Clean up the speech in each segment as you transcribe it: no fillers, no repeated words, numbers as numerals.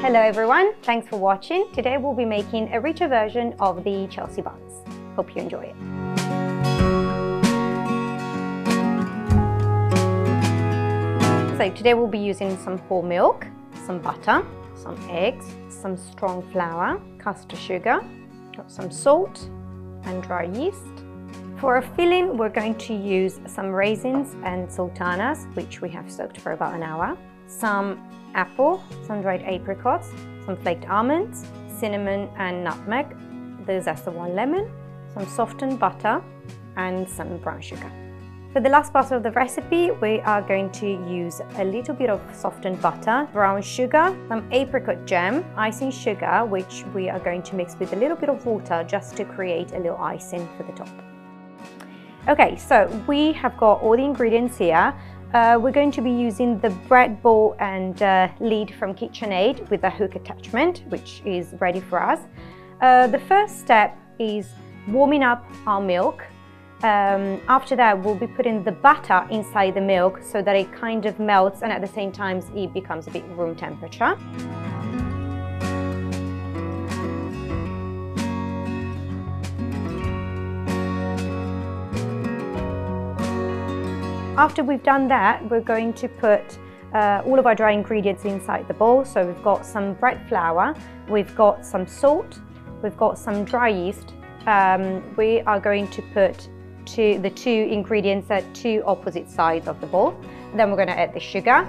Hello everyone, thanks for watching. Today we'll be making a richer version of the Chelsea buns. Hope you enjoy it. So today we'll be using some whole milk, some butter, some eggs, some strong flour, custard sugar, some salt and dry yeast. For a filling, we're going to use some raisins and sultanas, which we have soaked for about an hour, some apple, some dried apricots, some flaked almonds, cinnamon and nutmeg, the zest of 1 lemon, some softened butter and some brown sugar. For the last part of the recipe, we are going to use a little bit of softened butter, brown sugar, some apricot jam, icing sugar, which we are going to mix with a little bit of water just to create a little icing for the top. Okay, so we have got all the ingredients here. We're going to be using the bread bowl and lid from KitchenAid with a hook attachment, which is ready for us. The first step is warming up our milk. After that, we'll be putting the butter inside the milk so that it kind of melts and at the same time it becomes a bit room temperature. After we've done that, we're going to put all of our dry ingredients inside the bowl. So we've got some bread flour, we've got some salt, we've got some dry yeast. We are going to put the two ingredients at two opposite sides of the bowl. Then we're going to add the sugar.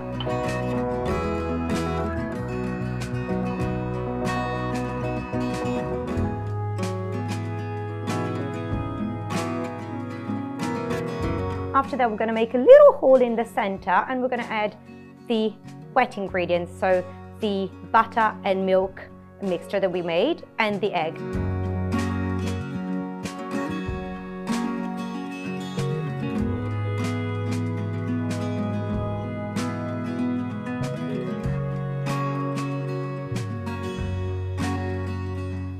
After that, we're going to make a little hole in the center and we're going to add the wet ingredients, so the butter and milk mixture that we made and the egg.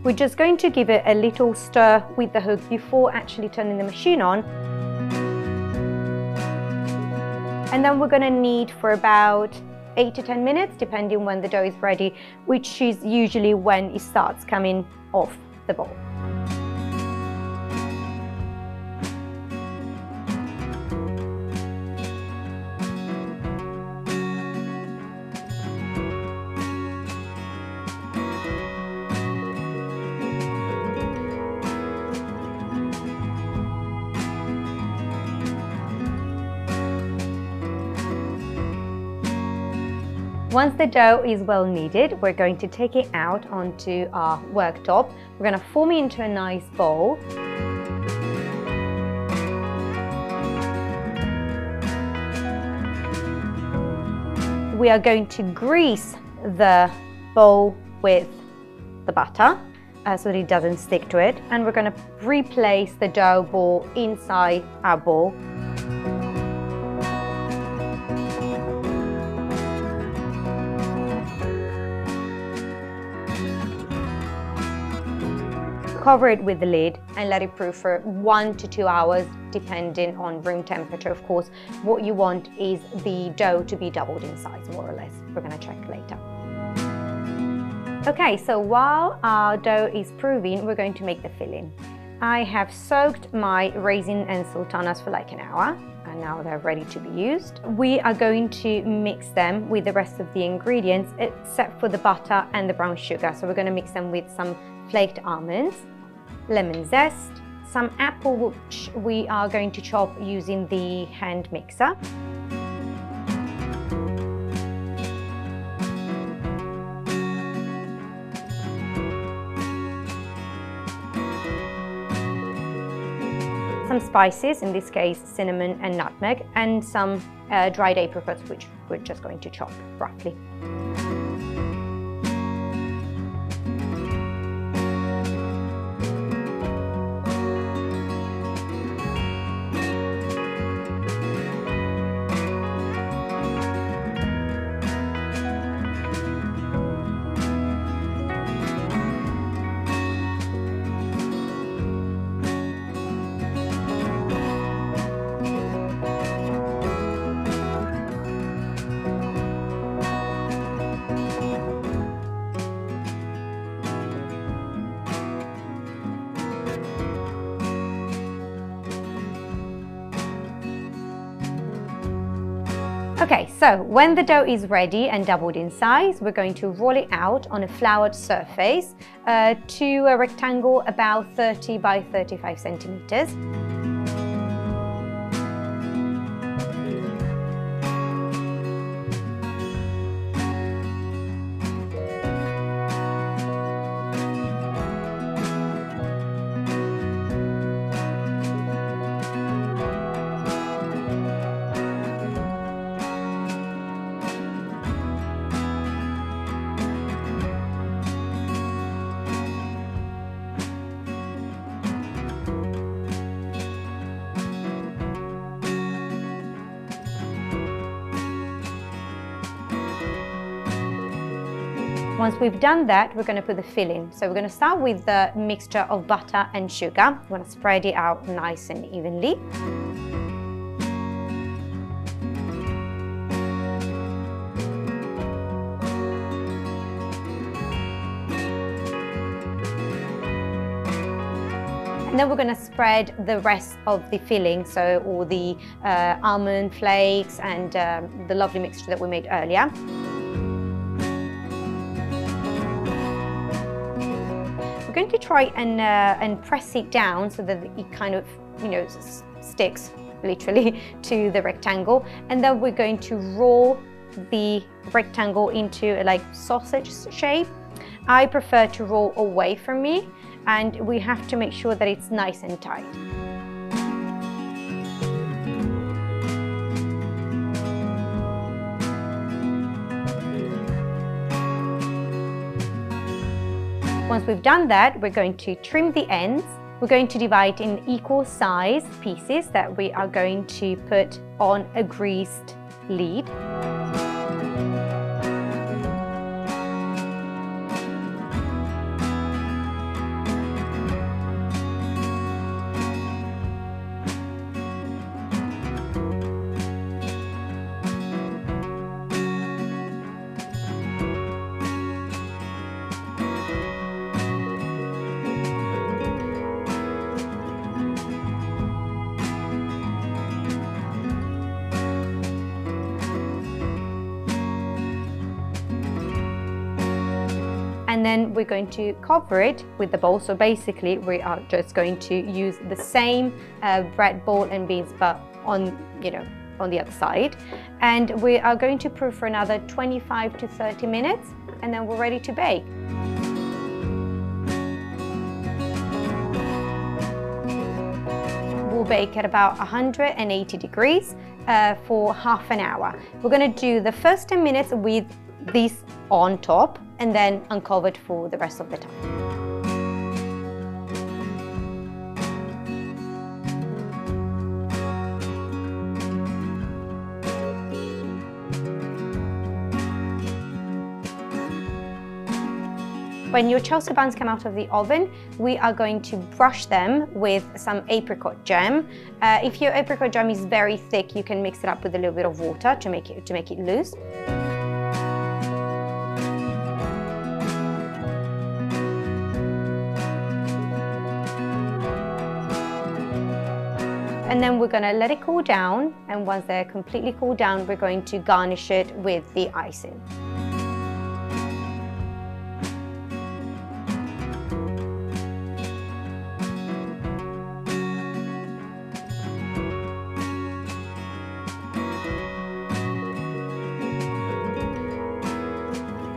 We're just going to give it a little stir with the hook before actually turning the machine on. And then we're going to knead for about 8 to 10 minutes, depending when the dough is ready, which is usually when it starts coming off the bowl. Once the dough is well kneaded, we're going to take it out onto our worktop. We're going to form it into a nice bowl. We are going to grease the bowl with the butter so that it doesn't stick to it. And we're going to replace the dough ball inside our bowl. Cover it with the lid and let it proof for 1 to 2 hours, depending on room temperature, of course. What you want is the dough to be doubled in size, more or less. We're going to check later. Okay, so while our dough is proving, we're going to make the filling. I have soaked my raisin and sultanas for like an hour, and now they're ready to be used. We are going to mix them with the rest of the ingredients, except for the butter and the brown sugar. So we're going to mix them with some flaked almonds, lemon zest, some apple which we are going to chop using the hand mixer, some spices, in this case cinnamon and nutmeg, and some dried apricots which we're just going to chop roughly. Okay, so when the dough is ready and doubled in size, we're going to roll it out on a floured surface to a rectangle about 30 by 35 centimeters. Once we've done that, we're going to put the filling. So we're going to start with the mixture of butter and sugar. We're going to spread it out nice and evenly. And then we're going to spread the rest of the filling, so all the almond flakes and the lovely mixture that we made earlier. We're going to try and press it down so that it kind of, sticks literally to the rectangle. And then we're going to roll the rectangle into a sausage shape. I prefer to roll away from me, and we have to make sure that it's nice and tight. Once we've done that, we're going to trim the ends. We're going to divide in equal size pieces that we are going to put on a greased lid. And then we're going to cover it with the bowl. So basically we are just going to use the same bread bowl and beans, but on the other side. And we are going to proof for another 25 to 30 minutes, and then we're ready to bake. We'll bake at about 180 degrees for half an hour. We're going to do the first 10 minutes with this on top and then uncovered for the rest of the time. When your Chelsea buns come out of the oven, we are going to brush them with some apricot jam. If your apricot jam is very thick, you can mix it up with a little bit of water to make it loose. And then we're going to let it cool down, and once they're completely cooled down, we're going to garnish it with the icing.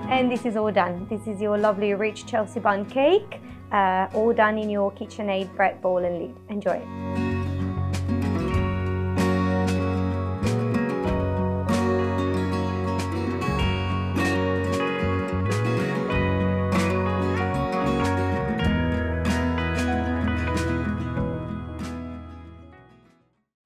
And this is all done. This is your lovely rich Chelsea bun cake, all done in your KitchenAid bread bowl and lid. Enjoy it.